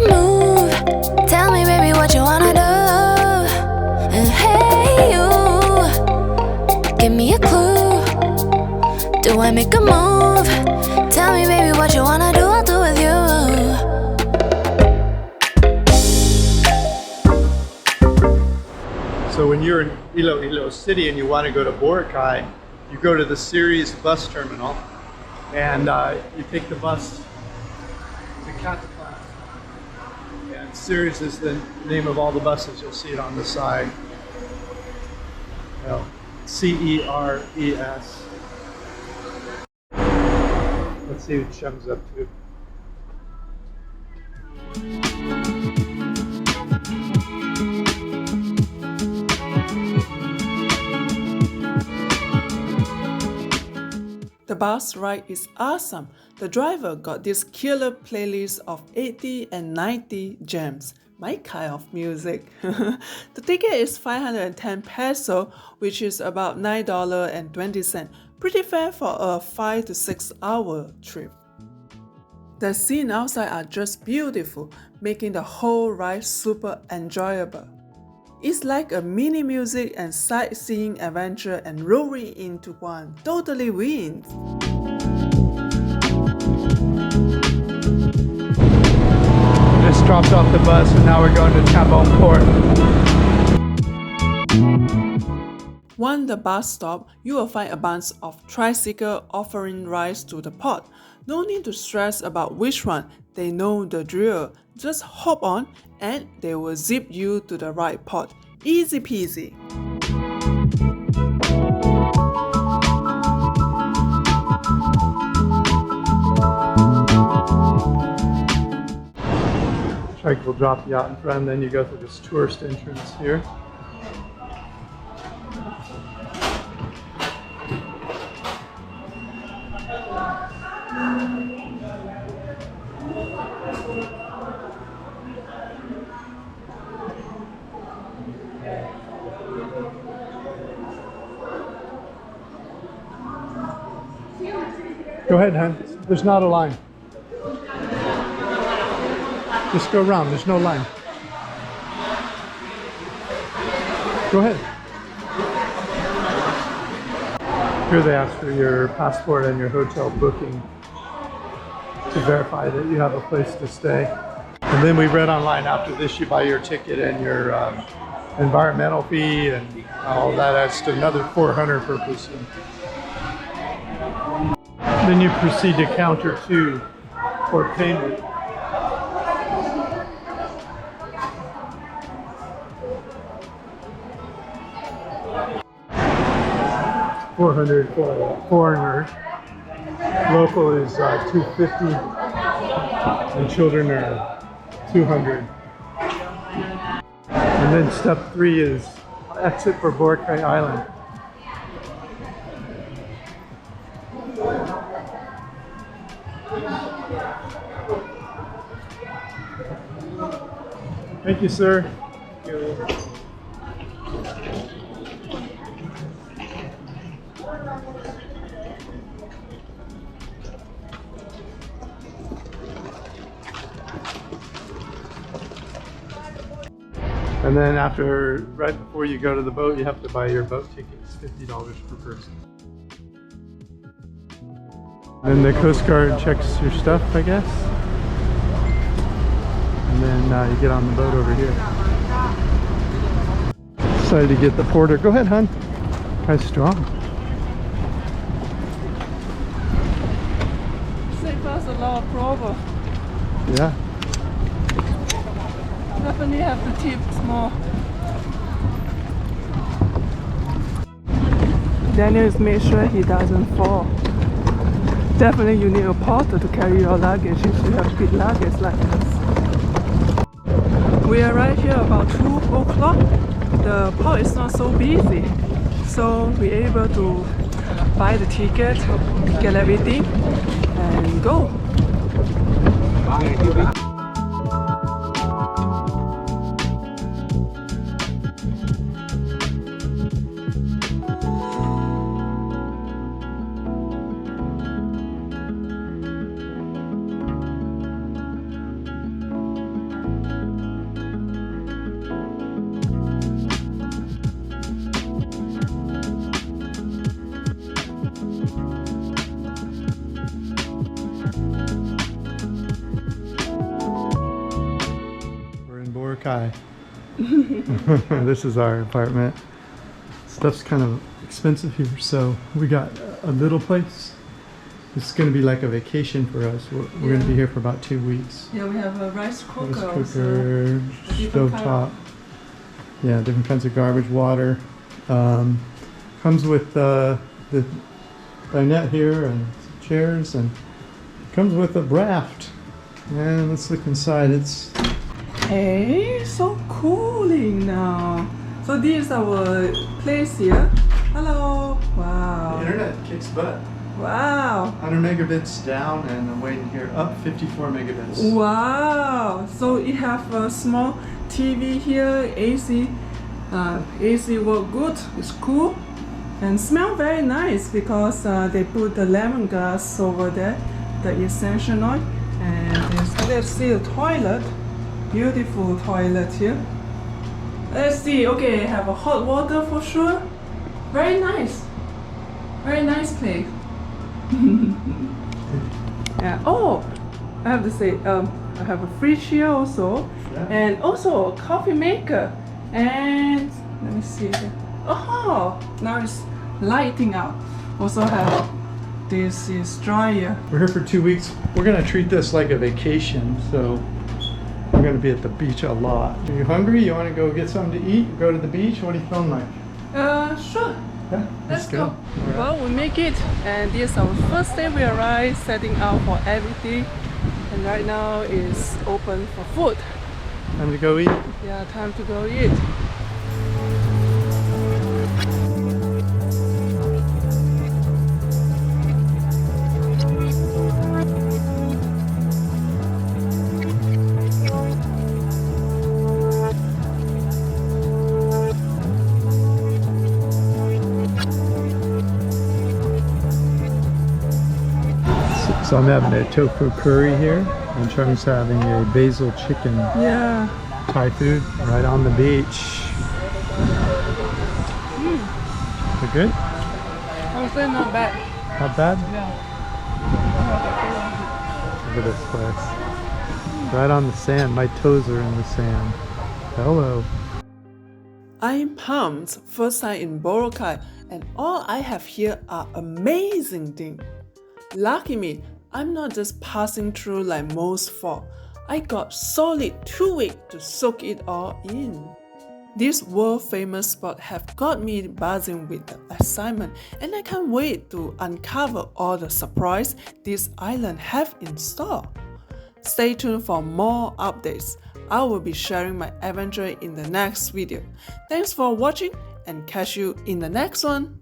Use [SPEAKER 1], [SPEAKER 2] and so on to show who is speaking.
[SPEAKER 1] move. Tell me, baby, what you wanna do. And hey, you, give me a clue. Do I make a move? Tell me, baby, what you wanna do, I'll do with you.
[SPEAKER 2] So when you're in ILO City and you want to go to Boracay, you go to the Ceres bus terminal and you take the bus to 𝐶𝐈𝐀. And Ceres is the name of all the buses. You'll see it on the side. CERES. Let's see what 𝐂𝐿's up to.
[SPEAKER 3] The bus ride is awesome. The driver got this killer playlist of 80 and 90 jams, my kind of music. The ticket is 510 peso, which is about $9.20. Pretty fair for a 5 to 6 hour trip. The scenes outside are just beautiful, making the whole ride super enjoyable. It's like a mini music and sightseeing adventure and rolling into one. Totally wins.
[SPEAKER 2] Just dropped off the bus and now we're going to Tabon Port.
[SPEAKER 3] Once the bus stops, you will find a bunch of tricycles offering rides to the port. No need to stress about which one, they know the drill. Just hop on and they will zip you to the right port. Easy peasy.
[SPEAKER 2] Tricycle will drop you out in front, then you go through this tourist entrance here. Go ahead, hon. There's not a line. Just go around. There's no line. Go ahead. Here they ask for your passport and your hotel booking to verify that you have a place to stay. And then we read online after this, you buy your ticket and your environmental fee and all that adds to another 400 per person. Then you proceed to counter 2 for payment. $400 for a foreigner. Local is $250, and children are $200. And then step 3 is exit for Boracay Island. Thank you, sir. Thank you. And then right before you go to the boat, you have to buy your boat ticket. It's $50 per person. And then the Coast Guard checks your stuff, I guess. And then you get on the boat over here. Decided to get the porter. Go ahead, hon. Try strong.
[SPEAKER 3] Save us a lot of trouble.
[SPEAKER 2] Yeah.
[SPEAKER 3] Definitely have to tip more. Daniel is make sure he doesn't fall. Definitely you need a porter to carry your luggage if you have big luggage like this. We arrived here about 2 o'clock. The port is not so busy, so we're able to buy the ticket, get everything, and go.
[SPEAKER 2] Boracay. This is our apartment. Stuff's kind of expensive here, so we got a little place. It's going to be like a vacation for us. We're going to be here for about 2 weeks.
[SPEAKER 3] Yeah, we have a rice cooker.
[SPEAKER 2] Rice cooker, stove top. Yeah, different kinds of garbage, water. Comes with the dinette here and chairs, and comes with a raft. And let's look inside. It's
[SPEAKER 3] so cooling now. So this is our place here. Hello. Wow.
[SPEAKER 2] The internet kicks butt.
[SPEAKER 3] Wow.
[SPEAKER 2] 100 megabits down, and I'm waiting here up 54 megabits.
[SPEAKER 3] Wow. So you have a small TV here, AC. AC work good. It's cool and smell very nice because they put the lemongrass over there, the essential oil. And let's see the toilet. Beautiful toilet here. Let's see. Okay, have a hot water for sure. Very nice. Very nice place. Yeah. Oh, I have to say, I have a fridge here also, and also a coffee maker. And let me see here. Oh, now it's lighting up. Also have this is dryer.
[SPEAKER 2] We're here for 2 weeks. We're gonna treat this like a vacation, so we're gonna be at the beach a lot. Are you hungry? You wanna go get something to eat? Go to the beach? What are you feeling like?
[SPEAKER 3] Sure.
[SPEAKER 2] Yeah,
[SPEAKER 3] Let's go.
[SPEAKER 2] Right.
[SPEAKER 3] Well, we make it, and this is our first day we arrived, setting out for everything. And right now is open for food.
[SPEAKER 2] Time to go eat.
[SPEAKER 3] Yeah, time to go eat.
[SPEAKER 2] So I'm having a tofu curry here, and Charmy's having a basil chicken Thai food right on the beach. They're good?
[SPEAKER 3] I would say not bad.
[SPEAKER 2] Not bad?
[SPEAKER 3] Yeah.
[SPEAKER 2] Look at this place. Right on the sand. My toes are in the sand. Hello.
[SPEAKER 3] I'm pumped. First time in Boracay, and all I have here are amazing things. Lucky me, I'm not just passing through like most fall. I got solid 2 weeks to soak it all in. This world famous spot have got me buzzing with the excitement, and I can't wait to uncover all the surprise this island have in store. Stay tuned for more updates. I will be sharing my adventure in the next video. Thanks for watching, and catch you in the next one.